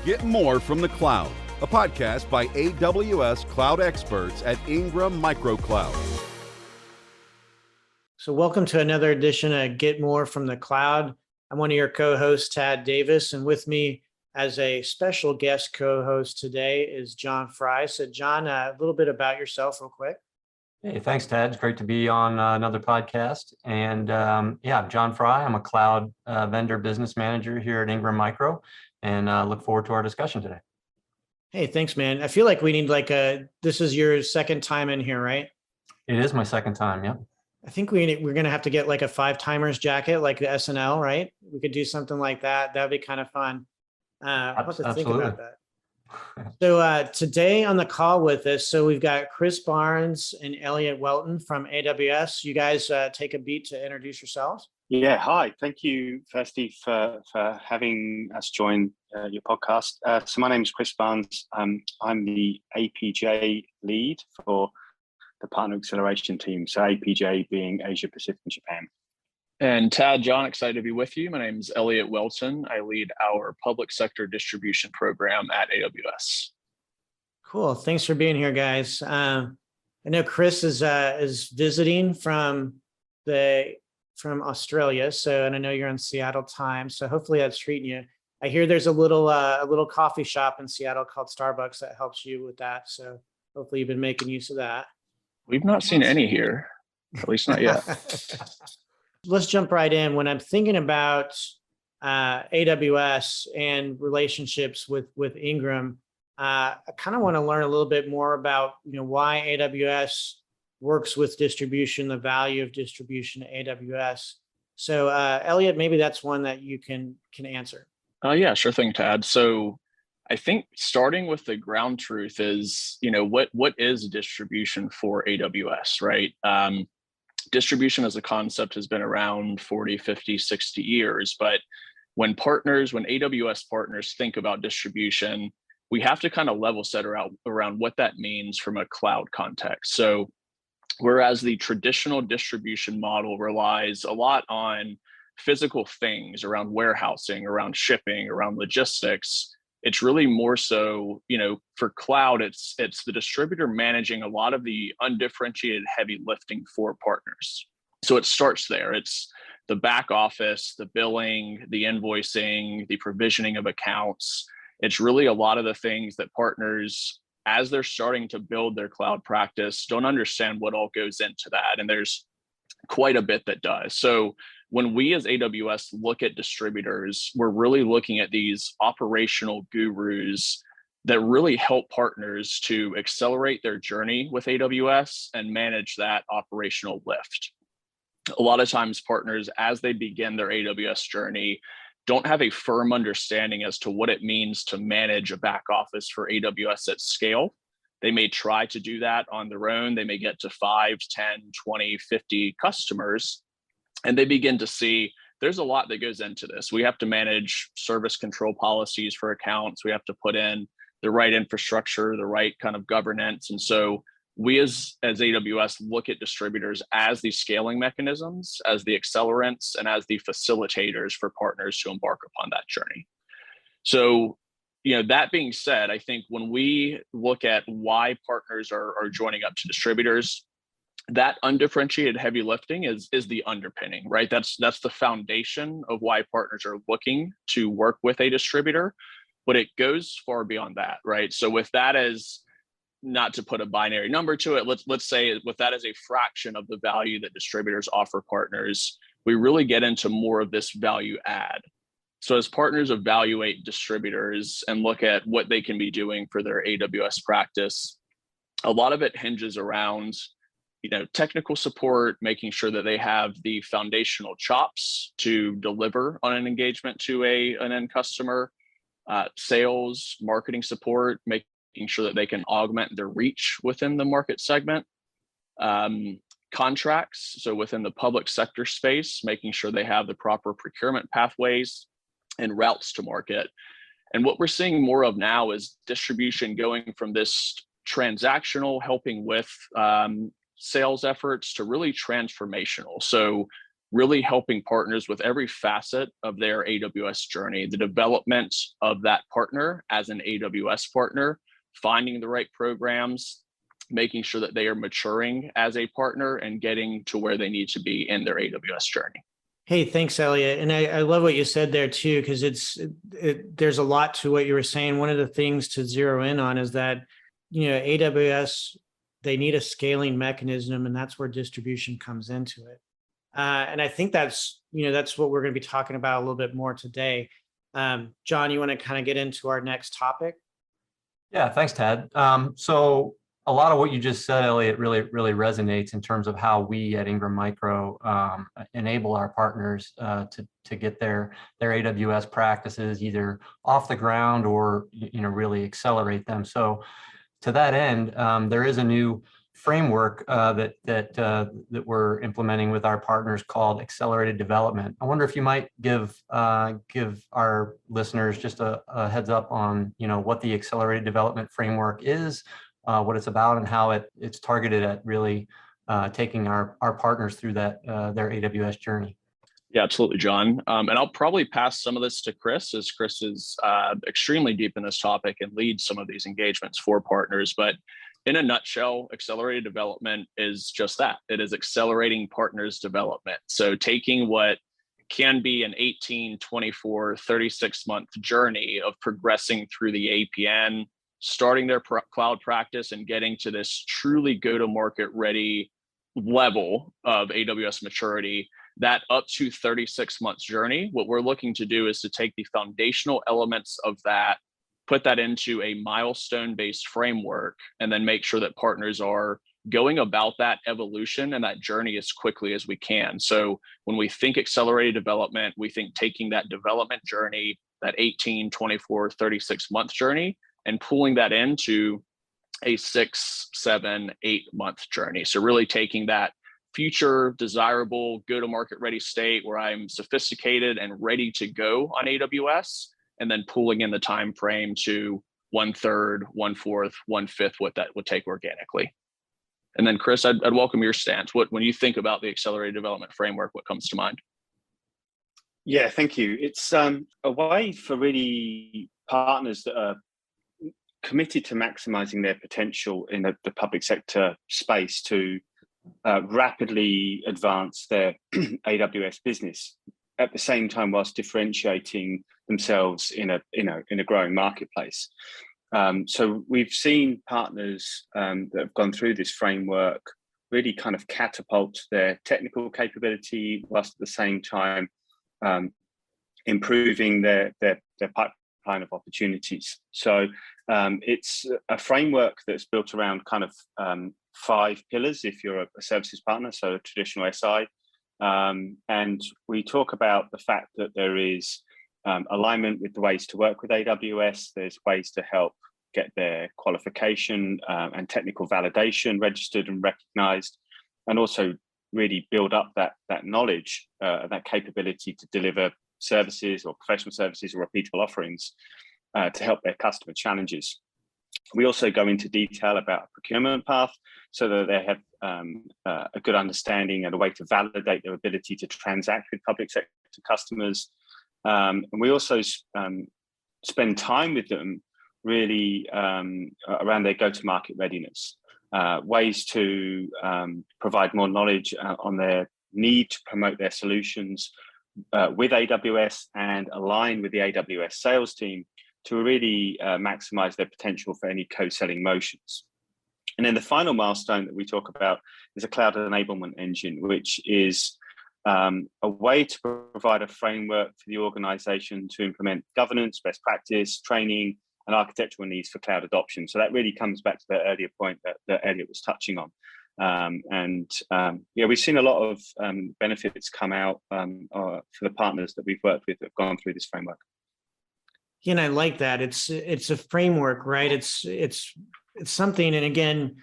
Get More from the Cloud, a podcast by AWS cloud experts at Ingram Microcloud. So welcome to another edition of Get More from the Cloud. I'm one of your co-hosts, Tad Davis, and with me as a special guest co-host today is John Fry. So John, a little bit about yourself real quick. Hey, thanks, Ted. It's great to be on another podcast. And I'm John Fry. I'm a cloud vendor business manager here at Ingram Micro, and look forward to our discussion today. Hey, thanks, man. I feel like we need this is your second time in here, right? It is my second time, yeah. I think we're going to have to get like a 5 timers jacket, like the SNL, right? We could do something like that. That'd be kind of fun. I'll have to think about that. So today on the call with us, so we've got Chris Barnes and Elliot Welton from AWS. You guys take a beat to introduce yourselves. Yeah, hi. Thank you, firstly, for having us join your podcast. So my name is Chris Barnes. I'm the APJ lead for the Partner Acceleration team. So APJ being Asia Pacific and Japan. And Tad, John, excited to be with you. My name is Elliot Welton. I lead our public sector distribution program at AWS. Cool. Thanks for being here, guys. I know Chris is visiting from Australia, and I know you're in Seattle time. So hopefully that's treating you. I hear there's a little coffee shop in Seattle called Starbucks that helps you with that. So hopefully you've been making use of that. We've not seen any here, at least not yet. Let's jump right in. When I'm thinking about AWS and relationships with Ingram, I kind of want to learn a little bit more about why AWS works with distribution, the value of distribution to AWS. So Elliot, maybe that's one that you can answer. Yeah, sure thing, Tad. So I think starting with the ground truth is, what is distribution for AWS, right? Distribution as a concept has been around 40, 50, 60 years, but when AWS partners think about distribution, we have to kind of level set around what that means from a cloud context. So whereas the traditional distribution model relies a lot on physical things around warehousing, around shipping, around logistics, it's really more so, for cloud, it's the distributor managing a lot of the undifferentiated heavy lifting for partners. So it starts there. It's the back office, the billing, the invoicing, the provisioning of accounts. It's really a lot of the things that partners, as they're starting to build their cloud practice, don't understand what all goes into that. And there's quite a bit that does. So when we as AWS look at distributors, we're really looking at these operational gurus that really help partners to accelerate their journey with AWS and manage that operational lift. A lot of times partners, as they begin their AWS journey, don't have a firm understanding as to what it means to manage a back office for AWS at scale. They may try to do that on their own. They may get to 5, 10, 20, 50 customers, and they begin to see there's a lot that goes into this. We have to manage service control policies for accounts. We have to put in the right infrastructure, the right kind of governance. And so we as AWS look at distributors as the scaling mechanisms, as the accelerants, and as the facilitators for partners to embark upon that journey. So, that being said, I think when we look at why partners are joining up to distributors, that undifferentiated heavy lifting is the underpinning, right? That's the foundation of why partners are looking to work with a distributor, but it goes far beyond that, right? So with that as, not to put a binary number to it, let's say with that as a fraction of the value that distributors offer partners, we really get into more of this value add. So as partners evaluate distributors and look at what they can be doing for their AWS practice, a lot of it hinges around technical support, making sure that they have the foundational chops to deliver on an engagement to an end customer, sales, marketing support, making sure that they can augment their reach within the market segment, contracts. So within the public sector space, making sure they have the proper procurement pathways and routes to market. And what we're seeing more of now is distribution going from this transactional, helping with sales efforts, to really transformational. So really helping partners with every facet of their AWS journey, the development of that partner as an AWS partner, finding the right programs, making sure that they are maturing as a partner and getting to where they need to be in their AWS journey. Hey, thanks, Elliot. And I love what you said there too, because there's a lot to what you were saying. One of the things to zero in on is that, AWS, they need a scaling mechanism, and that's where distribution comes into it. And I think that's what we're going to be talking about a little bit more today. John, you want to kind of get into our next topic? Yeah, thanks, Ted. So a lot of what you just said, Elliot, really resonates in terms of how we at Ingram Micro enable our partners to get their AWS practices either off the ground or really accelerate them. So to that end, there is a new framework that we're implementing with our partners called Accelerated Development. I wonder if you might give our listeners just a heads up on what the Accelerated Development framework is, what it's about, and how it's targeted at really taking our partners through their AWS journey. Yeah, absolutely, John. And I'll probably pass some of this to Chris, as Chris is extremely deep in this topic and leads some of these engagements for partners. But in a nutshell, accelerated development is just that. It is accelerating partners' development. So taking what can be an 18, 24, 36-month journey of progressing through the APN, starting their cloud practice and getting to this truly go-to-market ready level of AWS maturity, that up to 36 months journey, what we're looking to do is to take the foundational elements of that, put that into a milestone-based framework, and then make sure that partners are going about that evolution and that journey as quickly as we can. So when we think accelerated development, we think taking that development journey, that 18, 24, 36-month journey, and pulling that into a 6, 7, 8-month journey. So really taking that future desirable go-to-market ready state where I'm sophisticated and ready to go on AWS, and then pulling in the time frame to 1/3, 1/4, 1/5, what that would take organically. And then Chris, I'd welcome your stance. When you think about the accelerated development framework, what comes to mind? Yeah, thank you. It's a way for really partners that are committed to maximizing their potential in the public sector space to rapidly advance their AWS business at the same time whilst differentiating themselves in a growing marketplace. So we've seen partners that have gone through this framework really kind of catapult their technical capability whilst at the same time improving their pipeline of opportunities. So it's a framework that's built around kind of 5 pillars if you're a services partner, so a traditional SI. And we talk about the fact that there is alignment with the ways to work with AWS. There's ways to help get their qualification and technical validation registered and recognized, and also really build up that knowledge, that capability to deliver services or professional services or repeatable offerings to help their customer challenges. We also go into detail about a procurement path so that they have a good understanding and a way to validate their ability to transact with public sector customers. And we also spend time with them really around their go-to-market readiness, ways to provide more knowledge on their need to promote their solutions with AWS and align with the AWS sales team to really maximize their potential for any co-selling motions. And then the final milestone that we talk about is a cloud enablement engine, which is a way to provide a framework for the organization to implement governance, best practice, training, and architectural needs for cloud adoption. So that really comes back to the earlier point that Elliot was touching on. Yeah, we've seen a lot of benefits come out for the partners that we've worked with that have gone through this framework. Yeah, and I like that. It's a framework, right? It's something, and again,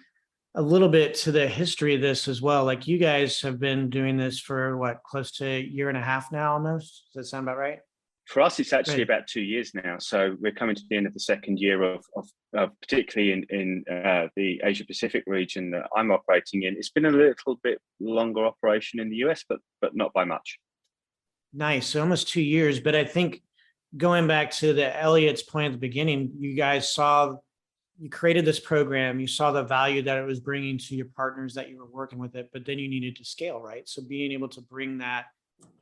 a little bit to the history of this as well. Like you guys have been doing this for what, close to 1.5 years now almost? Does that sound about right? For us, it's actually about 2 years now. So we're coming to the end of the second year of particularly in the Asia Pacific region that I'm operating in. It's been a little bit longer operation in the US, but not by much. Nice. So almost 2 years. But I think going back to Elliot's point at the beginning, you guys you created this program, you saw the value that it was bringing to your partners that you were working with it, but then you needed to scale, right? So being able to bring that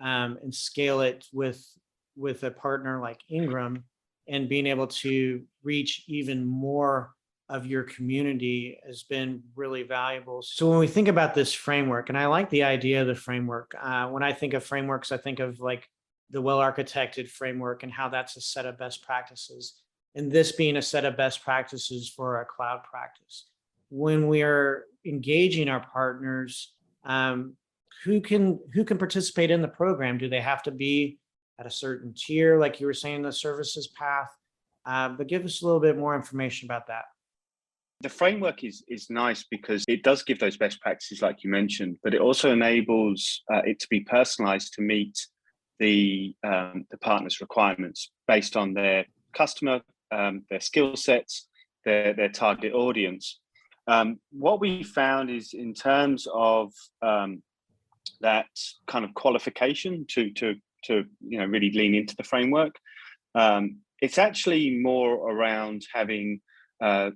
and scale it with a partner like Ingram and being able to reach even more of your community has been really valuable. So when we think about this framework, and I like the idea of the framework, when I think of frameworks, I think of like the well-architected framework and how that's a set of best practices. And this being a set of best practices for a cloud practice. When we are engaging our partners, who can participate in the program? Do they have to be at a certain tier, like you were saying, the services path? But give us a little bit more information about that. The framework is nice because it does give those best practices, like you mentioned, but it also enables it to be personalized to meet the partner's requirements based on their customer, their skill sets, their target audience. What we found is in terms of that kind of qualification to really lean into the framework, it's actually more around having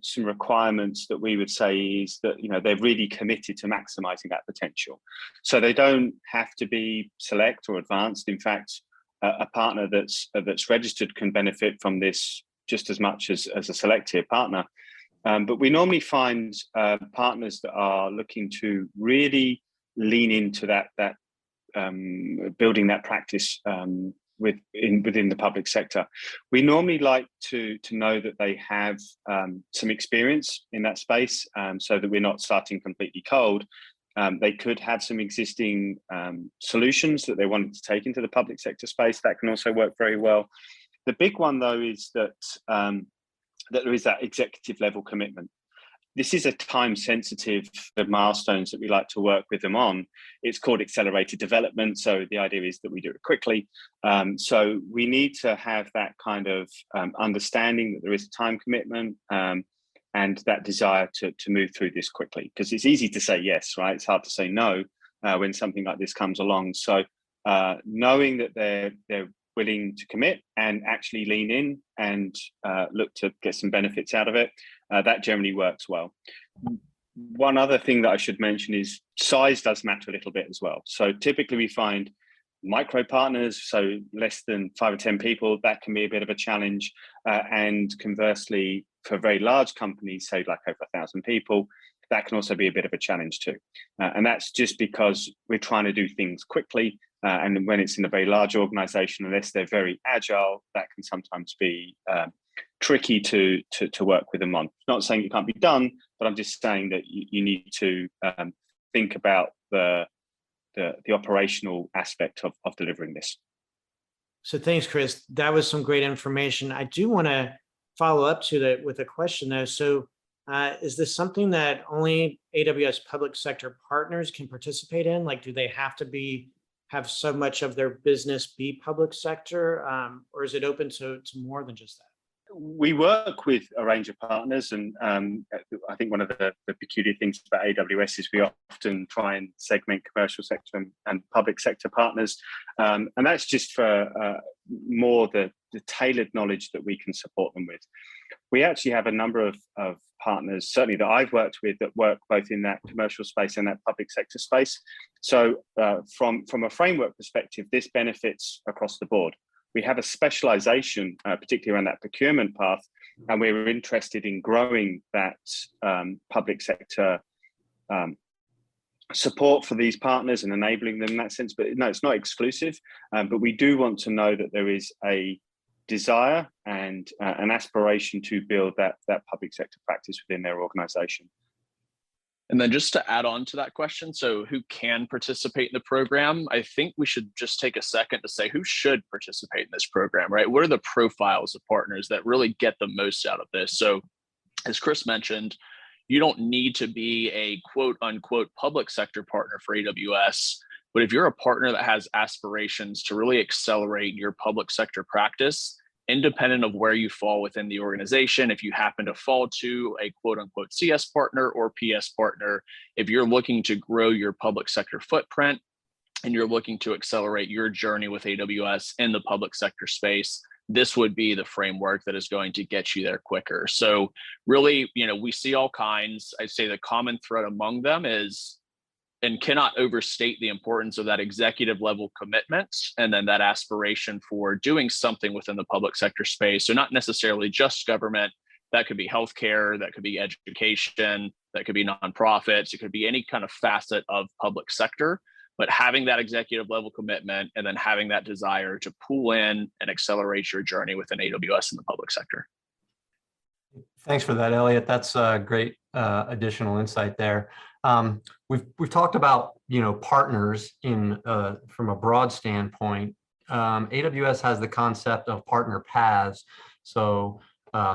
some requirements that we would say is that they're really committed to maximizing that potential. So they don't have to be select or advanced. In fact, a partner that's registered can benefit from this just as much as a select tier partner. But we normally find partners that are looking to really lean into that building that practice within the public sector. We normally like to know that they have some experience in that space, so that we're not starting completely cold. They could have some existing solutions that they wanted to take into the public sector space. That can also work very well. The big one, though, is that there is that executive level commitment. This is a time-sensitive milestones that we like to work with them on. It's called accelerated development. So the idea is that we do it quickly. So we need to have that kind of understanding that there is a time commitment and that desire to move through this quickly. Because it's easy to say yes, right? It's hard to say no when something like this comes along. So knowing that they're willing to commit and actually lean in and look to get some benefits out of it, that generally works well. One other thing that I should mention is size does matter a little bit as well. So typically we find micro partners, so less than 5 or 10 people, that can be a bit of a challenge. And conversely, for very large companies, say like over 1,000 people, that can also be a bit of a challenge too. And that's just because we're trying to do things quickly. And when it's in a very large organization, unless they're very agile, that can sometimes be tricky to work with them on. Not saying it can't be done, but I'm just saying that you need to think about the operational aspect of delivering this. So thanks, Chris. That was some great information. I do want to follow up to that with a question though. So is this something that only AWS public sector partners can participate in? Like, do they have to have so much of their business be public sector, or is it open to more than just that? We work with a range of partners, and I think one of the peculiar things about AWS is we often try and segment commercial sector and public sector partners, and that's just for more the tailored knowledge that we can support them with. We actually have a number of partners, certainly that I've worked with, that work both in that commercial space and that public sector space. So from a framework perspective, this benefits across the board. We have a specialization, particularly around that procurement path, and we're interested in growing that public sector support for these partners and enabling them in that sense. But no, it's not exclusive, but we do want to know that there is a desire and an aspiration to build that public sector practice within their organization. And then just to add on to that question, so who can participate in the program? I think we should just take a second to say who should participate in this program, right? What are the profiles of partners that really get the most out of this? So as Chris mentioned, you don't need to be a quote unquote public sector partner for AWS, But if you're a partner that has aspirations to really accelerate your public sector practice, independent of where you fall within the organization, if you happen to fall to a quote unquote CS partner or PS partner, if you're looking to grow your public sector footprint and you're looking to accelerate your journey with AWS in the public sector space, this would be the framework that is going to get you there quicker. So really, we see all kinds. I'd say the common thread among them is, and cannot overstate the importance of that executive level commitment and then that aspiration for doing something within the public sector space. So not necessarily just government, that could be healthcare, that could be education, that could be nonprofits, it could be any kind of facet of public sector. But having that executive level commitment and then having that desire to pull in and accelerate your journey within AWS in the public sector. Thanks for that, Elliot. That's a great additional insight there. We've talked about partners in from a broad standpoint. AWS has the concept of partner paths, so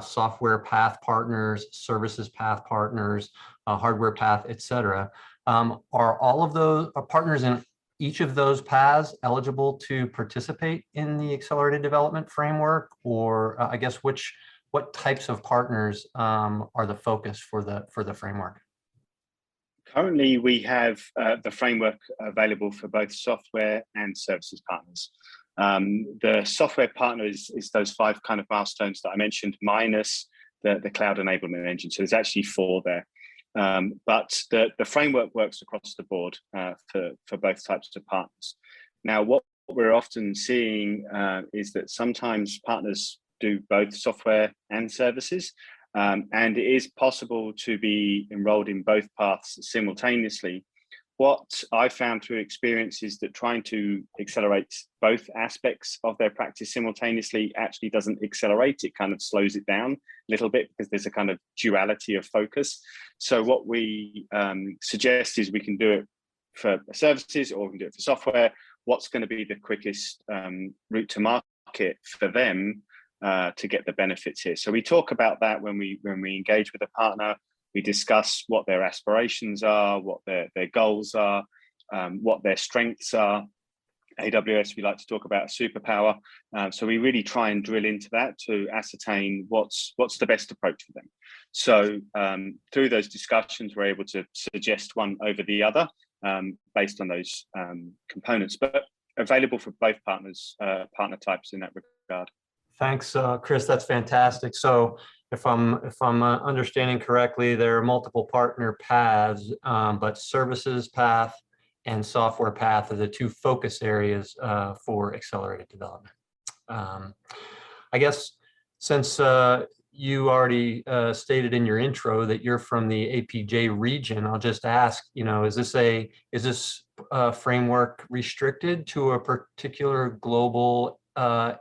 software path partners, services path partners, hardware path, etc. Are all of those partners in each of those paths eligible to participate in the accelerated development framework, or I guess what types of partners are the focus for the framework? Currently, we have the framework available for both software and services partners. The software partner is those 5 kind of milestones that I mentioned, minus the cloud enablement engine. So there's actually 4 there. But the framework works across the board for both types of partners. Now, what we're often seeing is that sometimes partners do both software and services, and it is possible to be enrolled in both paths simultaneously. What I found through experience is that trying to accelerate both aspects of their practice simultaneously actually doesn't accelerate, it kind of slows it down a little bit because there's a kind of duality of focus. So what we suggest is we can do it for services or we can do it for software. What's going to be the quickest route to market for them to get the benefits here? So we talk about that when we engage with a partner. We discuss what their aspirations are, what their goals are, what their strengths are. AWS, we like to talk about a superpower. So we really try and drill into that to ascertain what's the best approach for them. So through those discussions, we're able to suggest one over the other based on those components, but available for both partners, partner types in that regard. Thanks, Chris. That's fantastic. So if I'm understanding correctly, there are multiple partner paths, but services path and software path are the 2 focus areas for accelerated development. I guess since you already stated in your intro that you're from the APJ region, I'll just ask, is this framework restricted to a particular global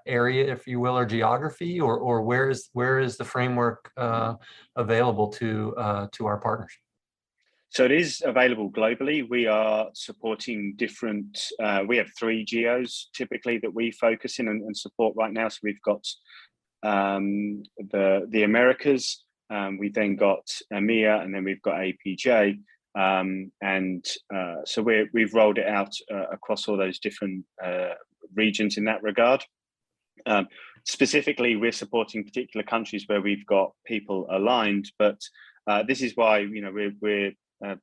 area, if you will, or geography, or where is the framework available to our partners? So it is available globally. We are supporting different, we have 3 geos typically that we focus in and support right now. So we've got the Americas, we've then got EMEA, and then we've got APJ. So we've rolled it out across all those different regions in that regard. Specifically, we're supporting particular countries where we've got people aligned, but this is why we're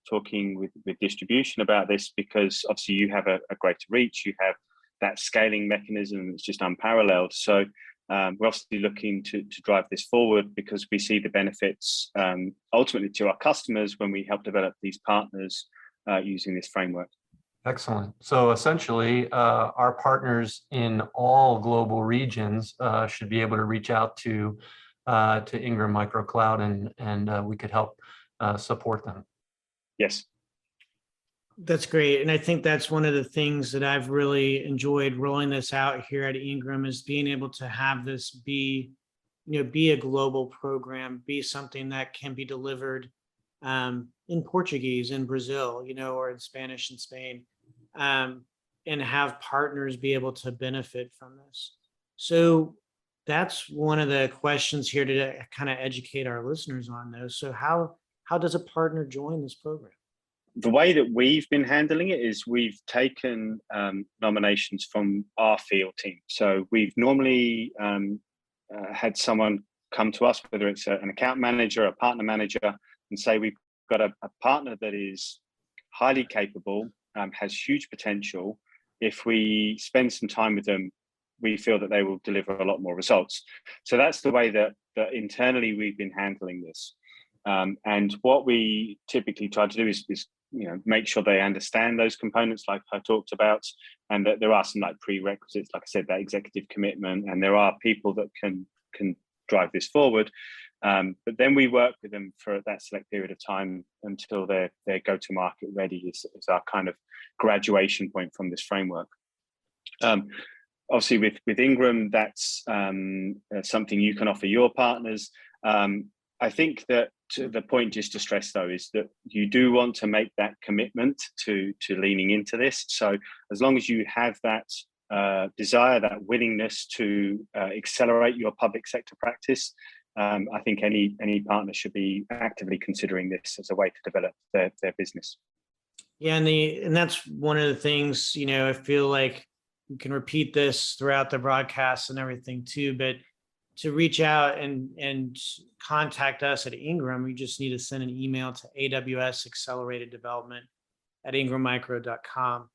talking with distribution about this, because obviously you have a greater reach, you have that scaling mechanism that's just unparalleled. So we're obviously looking to drive this forward because we see the benefits ultimately to our customers when we help develop these partners using this framework. Excellent. So essentially, our partners in all global regions should be able to reach out to Ingram Micro Cloud, and we could help support them. Yes. That's great. And I think that's one of the things that I've really enjoyed rolling this out here at Ingram, is being able to have this be a global program, be something that can be delivered in Portuguese in Brazil, or in Spanish in Spain, and have partners be able to benefit from this. So that's one of the questions here to kind of educate our listeners on those. So how does a partner join this program? The way that we've been handling it is we've taken nominations from our field team. So we've normally had someone come to us, whether it's an account manager, a partner manager, and say we've got a partner that is highly capable, has huge potential. If we spend some time with them, we feel that they will deliver a lot more results. So that's the way that internally we've been handling this. And what we typically try to do is make sure they understand those components like I talked about, and that there are some like prerequisites, like I said, that executive commitment, and there are people that can drive this forward. But then we work with them for that select period of time until they're go-to-market ready is our kind of graduation point from this framework. Obviously, with Ingram, that's something you can offer your partners. I think that the point just to stress, though, is that you do want to make that commitment to leaning into this. So as long as you have that desire, that willingness to accelerate your public sector practice, I think any partner should be actively considering this as a way to develop their business. Yeah, and that's one of the things, I feel like you can repeat this throughout the broadcast and everything too, but to reach out and contact us at Ingram, you just need to send an email to AWS Accelerated Development at ingrammicro.com.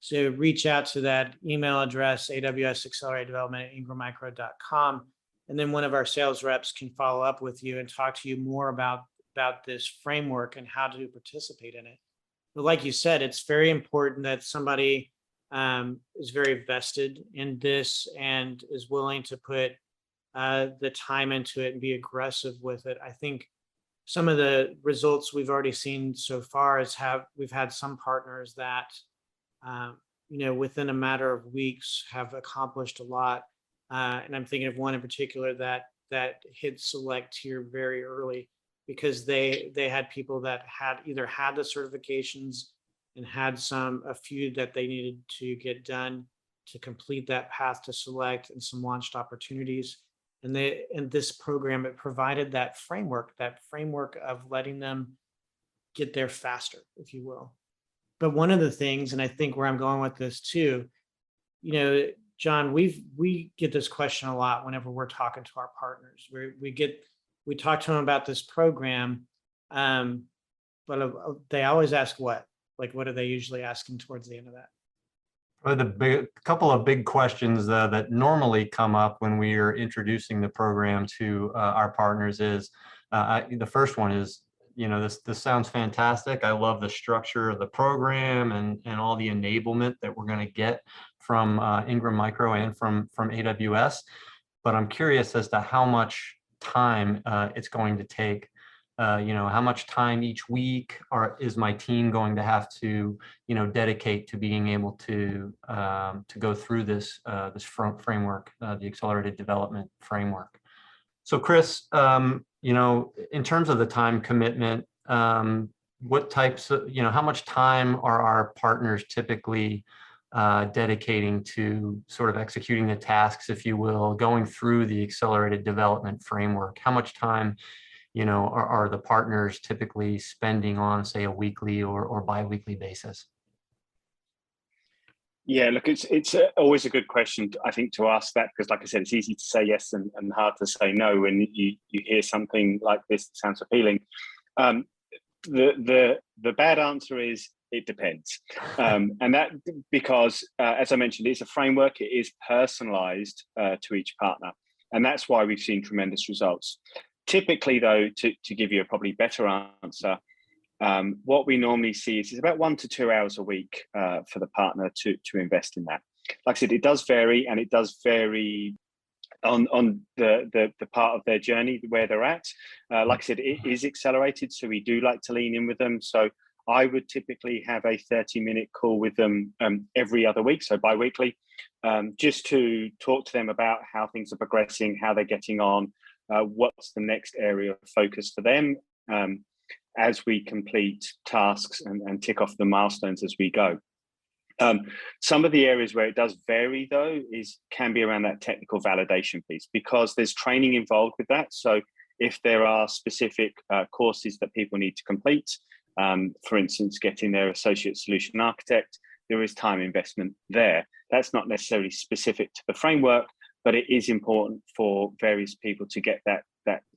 So reach out to that email address, AWS Accelerated Development at ingrammicro.com. And then one of our sales reps can follow up with you and talk to you more about this framework and how to participate in it. But like you said, it's very important that somebody is very vested in this and is willing to put the time into it and be aggressive with it. I think some of the results we've already seen so far is we've had some partners that, within a matter of weeks have accomplished a lot. And I'm thinking of one in particular that hit select here very early because they had people that had either had the certifications and had a few that they needed to get done to complete that path to select and some launched opportunities. And in this program, it provided that framework of letting them get there faster, if you will. But one of the things, and I think where I'm going with this too, John, we get this question a lot whenever we're talking to our partners. We talk to them about this program, but they always ask what? Like, what are they usually asking towards the end of that? Well, couple of big questions that normally come up when we are introducing the program to our partners is, the first one is, this sounds fantastic. I love the structure of the program and all the enablement that we're going to get from Ingram Micro and from AWS. But I'm curious as to how much time it's going to take. How much time each week is my team going to have to, dedicate to being able to go through this framework, the Accelerated Development Framework. So, Chris, in terms of the time commitment, what types of, how much time are our partners typically dedicating to sort of executing the tasks, if you will, going through the Accelerated Development Framework? How much time are the partners typically spending on, say, a weekly or bi-weekly basis? Yeah, look, it's always a good question, I think, to ask that, because like I said, it's easy to say yes and hard to say no when you hear something like this that sounds appealing. The bad answer is it depends. And that because, as I mentioned, it's a framework, it is personalized to each partner. And that's why we've seen tremendous results. Typically, though, to give you a probably better answer, what we normally see is about 1 to 2 hours a week for the partner to invest in that. Like I said, it does vary, and it does vary on the part of their journey where they're at. Like I said, it is accelerated, so we do like to lean in with them. So I would typically have a 30-minute call with them every other week, so bi-weekly, just to talk to them about how things are progressing, how they're getting on, what's the next area of focus for them as we complete tasks and tick off the milestones as we go. Some of the areas where it does vary, though, can be around that technical validation piece, because there's training involved with that. So if there are specific courses that people need to complete, For instance, getting their associate solution architect, there is time investment there. That's not necessarily specific to the framework, but it is important for various people to get that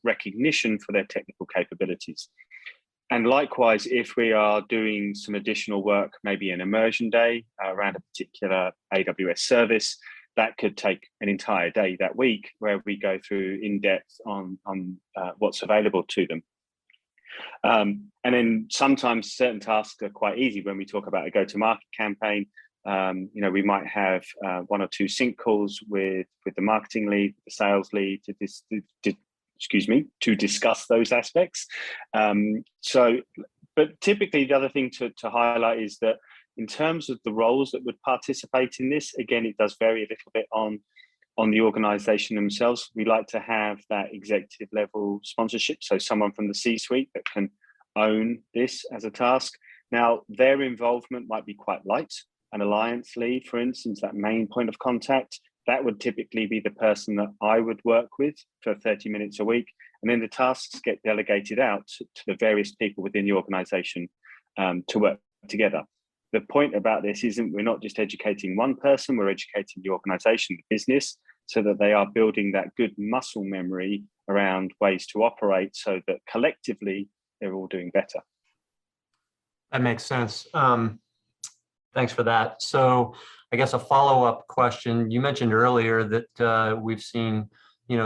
recognition for their technical capabilities. And likewise, if we are doing some additional work, maybe an immersion day around a particular AWS service, that could take an entire day that week where we go through in depth on what's available to them. And then sometimes certain tasks are quite easy. When we talk about a go-to-market campaign, we might have 1 or 2 sync calls with the marketing lead, the sales lead to discuss those aspects. But typically the other thing to highlight is that in terms of the roles that would participate in this, again, it does vary a little bit on the organization themselves. We like to have that executive level sponsorship, so someone from the C-suite that can own this as a task. Now, their involvement might be quite light. An alliance lead, for instance, that main point of contact, that would typically be the person that I would work with for 30 minutes a week. And then the tasks get delegated out to the various people within the organization to work together. The point about this isn't we're not just educating one person, we're educating the organization, the business, so that they are building that good muscle memory around ways to operate so that collectively they're all doing better. That makes sense. Thanks for that. So I guess a follow-up question, you mentioned earlier that we've seen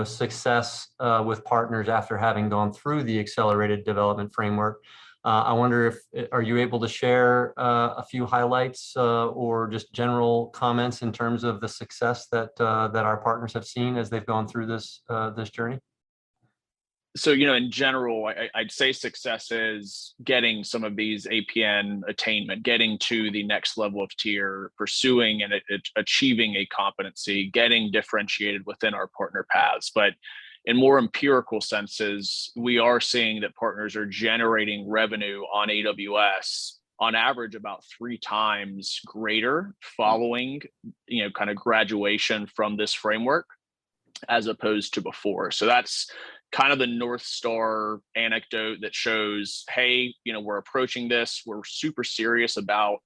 success with partners after having gone through the accelerated development framework. I wonder are you able to share a few highlights or just general comments in terms of the success that our partners have seen as they've gone through this journey? So, in general, I'd say success is getting some of these APN attainment, getting to the next level of tier, pursuing and achieving a competency, getting differentiated within our partner paths. But in more empirical senses, we are seeing that partners are generating revenue on AWS on average about 3 times greater following, kind of graduation from this framework as opposed to before. So that's kind of the North Star anecdote that shows, hey, we're approaching this, we're super serious about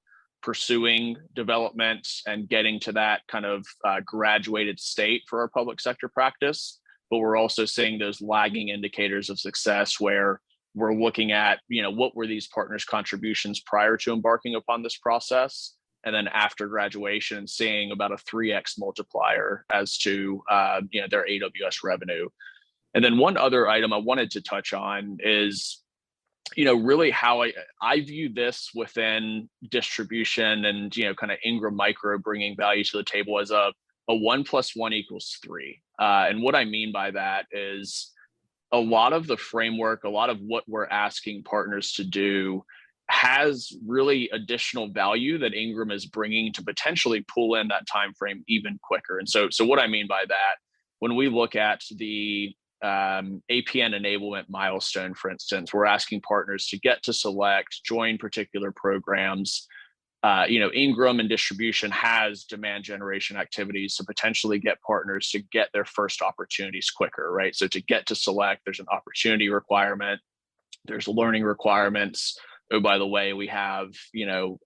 pursuing development and getting to that kind of graduated state for our public sector practice. But we're also seeing those lagging indicators of success where we're looking at, what were these partners' contributions prior to embarking upon this process? And then after graduation, seeing about a 3x multiplier as to, their AWS revenue. And then one other item I wanted to touch on is, really how I view this within distribution and, kind of Ingram Micro bringing value to the table as a 1 + 1 = 3. And what I mean by that is a lot of the framework, a lot of what we're asking partners to do has really additional value that Ingram is bringing to potentially pull in that time frame even quicker. And so what I mean by that, when we look at the APN enablement milestone, for instance, we're asking partners to get to select, join particular programs. Ingram and distribution has demand generation activities to potentially get partners to get their first opportunities quicker, right? So to get to select, there's an opportunity requirement, there's learning requirements. Oh, by the way, we have,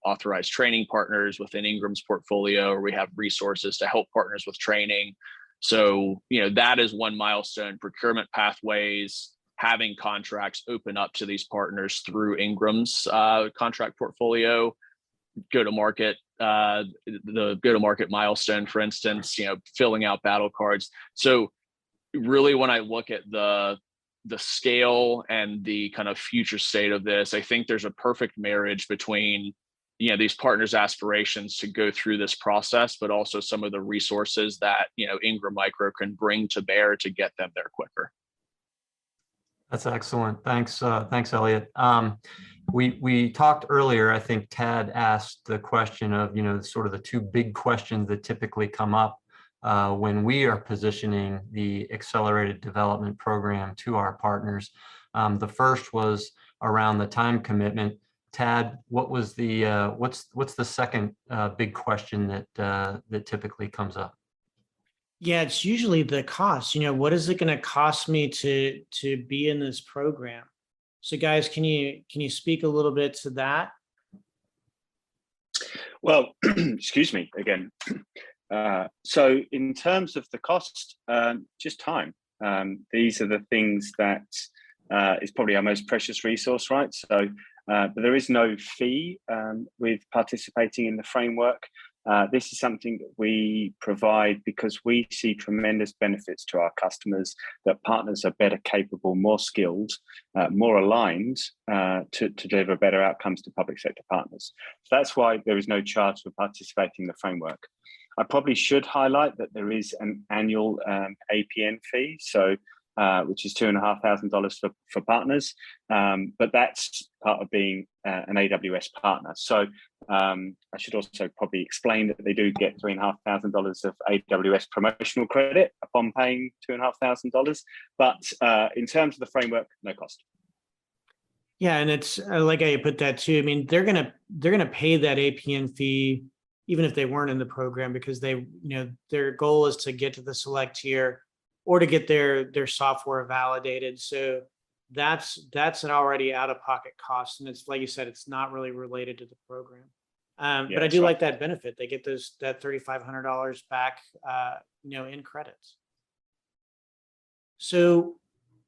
authorized training partners within Ingram's portfolio, or we have resources to help partners with training. So, that is one milestone. Procurement pathways, having contracts open up to these partners through Ingram's contract portfolio. Go-to-market, the go-to-market milestone, for instance, filling out battle cards. So really, when I look at the scale and the kind of future state of this, I think there's a perfect marriage between, these partners' aspirations to go through this process, but also some of the resources that, Ingram Micro can bring to bear to get them there quicker. That's excellent. Thanks, Elliot. We talked earlier, I think Tad asked the question of, sort of the 2 big questions that typically come up when we are positioning the accelerated development program to our partners. The first was around the time commitment. Tad, what was the what's the second big question that typically comes up? Yeah, it's usually the cost. What is it going to cost me to be in this program? So guys, can you speak a little bit to that? Well, excuse me again. So in terms of the cost, just time. These are the things that is probably our most precious resource, right? So, but there is no fee with participating in the framework. This is something that we provide because we see tremendous benefits to our customers, that partners are better capable, more skilled, more aligned to deliver better outcomes to public sector partners. So that's why there is no charge for participating in the framework. I probably should highlight that there is an annual APN fee, so which is $2,500 for partners, but that's part of being an AWS partner. So I should also probably explain that they do get $3,500 of AWS promotional credit upon paying $2,500, but in terms of the framework, no cost. Yeah, and it's I like how you put that too. I mean, they're gonna pay that APN fee even if they weren't in the program, because their goal is to get to the select tier or to get their software validated. So that's an already out-of-pocket cost, and it's like you said, it's not really related to the program. But I do like that benefit. They get that $3,500 back, in credits. So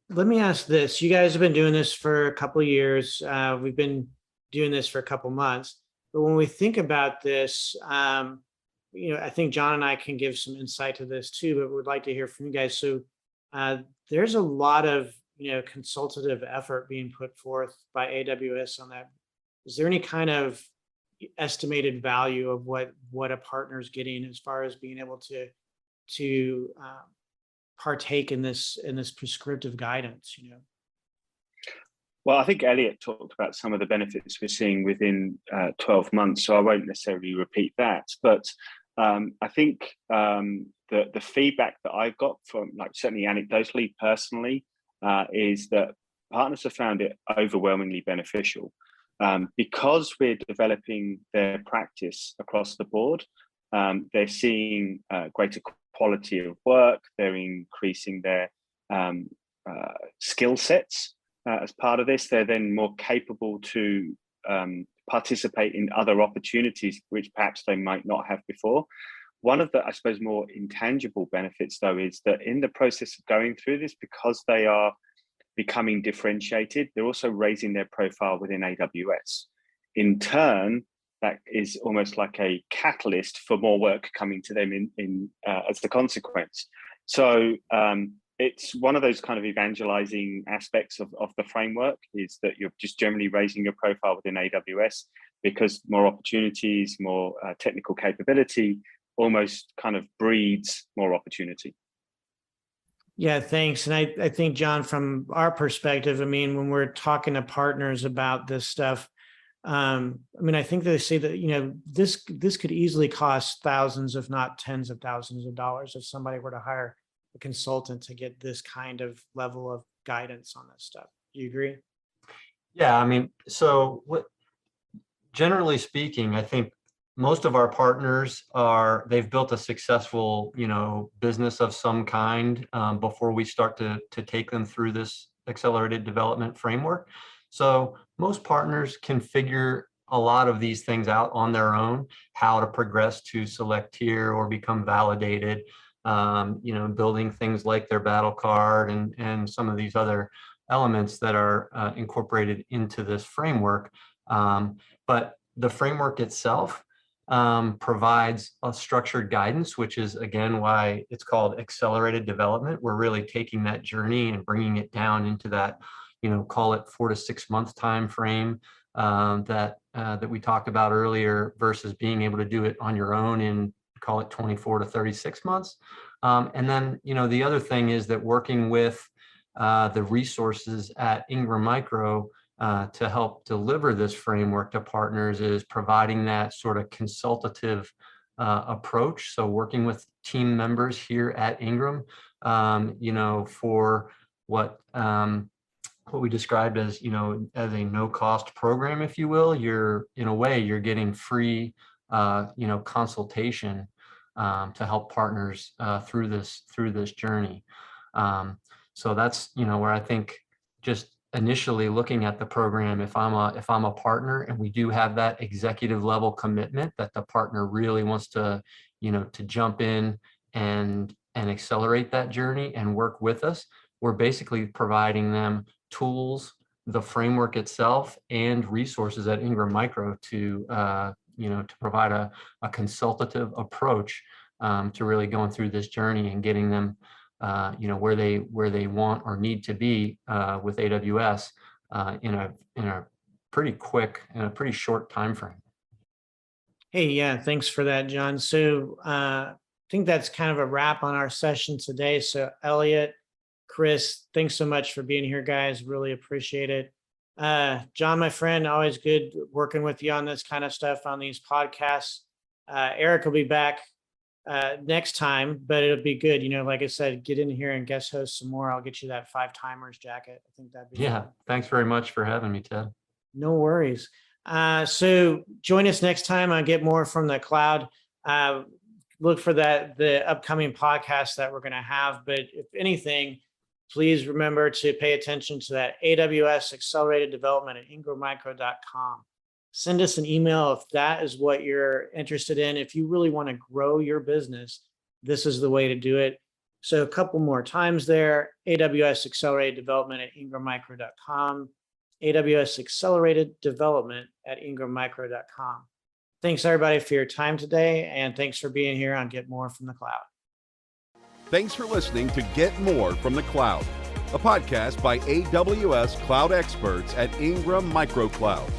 let me ask this: you guys have been doing this for a couple of years. We've been doing this for a couple months. But when we think about this, I think John and I can give some insight to this too, but we'd like to hear from you guys. So there's a lot of consultative effort being put forth by AWS on that. Is there any kind of estimated value of what a partner is getting as far as being able to partake in this prescriptive guidance? Well, I think Elliot talked about some of the benefits we're seeing within 12 months, so I won't necessarily repeat that. But I think the feedback that I've got from, certainly anecdotally, personally, is that partners have found it overwhelmingly beneficial. Because we're developing their practice across the board, they're seeing greater quality of work, they're increasing their skill sets. As part of this, they're then more capable to participate in other opportunities, which perhaps they might not have before. One of the, I suppose, more intangible benefits, though, is that in the process of going through this, because they are becoming differentiated, they're also raising their profile within AWS. In turn, that is almost like a catalyst for more work coming to them as a consequence. So it's one of those kind of evangelizing aspects of the framework, is that you're just generally raising your profile within AWS, because more opportunities, more technical capability almost kind of breeds more opportunity. Yeah, thanks. And I think, John, from our perspective, I mean, when we're talking to partners about this stuff, I think they say that, this could easily cost thousands, if not tens of thousands of dollars, if somebody were to hire a consultant to get this kind of level of guidance on this stuff. Do you agree? Yeah, so generally speaking, I think most of our partners they've built a successful, business of some kind before we start to take them through this accelerated development framework. So most partners can figure a lot of these things out on their own, how to progress to select tier or become validated, building things like their battle card and some of these other elements that are incorporated into this framework. But the framework itself provides a structured guidance, which is, again, why it's called accelerated development. We're really taking that journey and bringing it down into that, call it 4 to 6 month time frame that we talked about earlier, versus being able to do it on your own in, call it 24 to 36 months. And then, the other thing is that working with the resources at Ingram Micro to help deliver this framework to partners is providing that sort of consultative approach. So working with team members here at Ingram, for what we described as, as a no-cost program, if you will. You're, in a way, you're getting free, consultation to help partners through this journey. So that's, where I think, just initially looking at the program, if I'm a partner and we do have that executive level commitment that the partner really wants to, to jump in and accelerate that journey and work with us, we're basically providing them tools, the framework itself, and resources at Ingram Micro to to provide a consultative approach to really going through this journey and getting them where they want or need to be with AWS in a pretty quick and a pretty short time frame. Hey, yeah, thanks for that, John. So I think that's kind of a wrap on our session today. So Elliot, Chris, thanks so much for being here, guys. Really appreciate it. John, my friend, always good working with you on this kind of stuff on these podcasts. Eric will be back next time, but it'll be good. Like I said, get in here and guest host some more. I'll get you that 5 timers jacket. I think that'd be fun. Thanks very much for having me, Ted. No worries. So join us next time on Get More from the Cloud. Look for the upcoming podcast that we're going to have. But if anything, please remember to pay attention to that AWS Accelerated Development at ingrammicro.com. Send us an email if that is what you're interested in. If you really want to grow your business, this is the way to do it. So a couple more times there, AWS Accelerated Development at ingrammicro.com, AWS Accelerated Development at ingrammicro.com. Thanks everybody for your time today, and thanks for being here on Get More from the Cloud. Thanks for listening to Get More from the Cloud, a podcast by AWS cloud experts at Ingram Micro Cloud.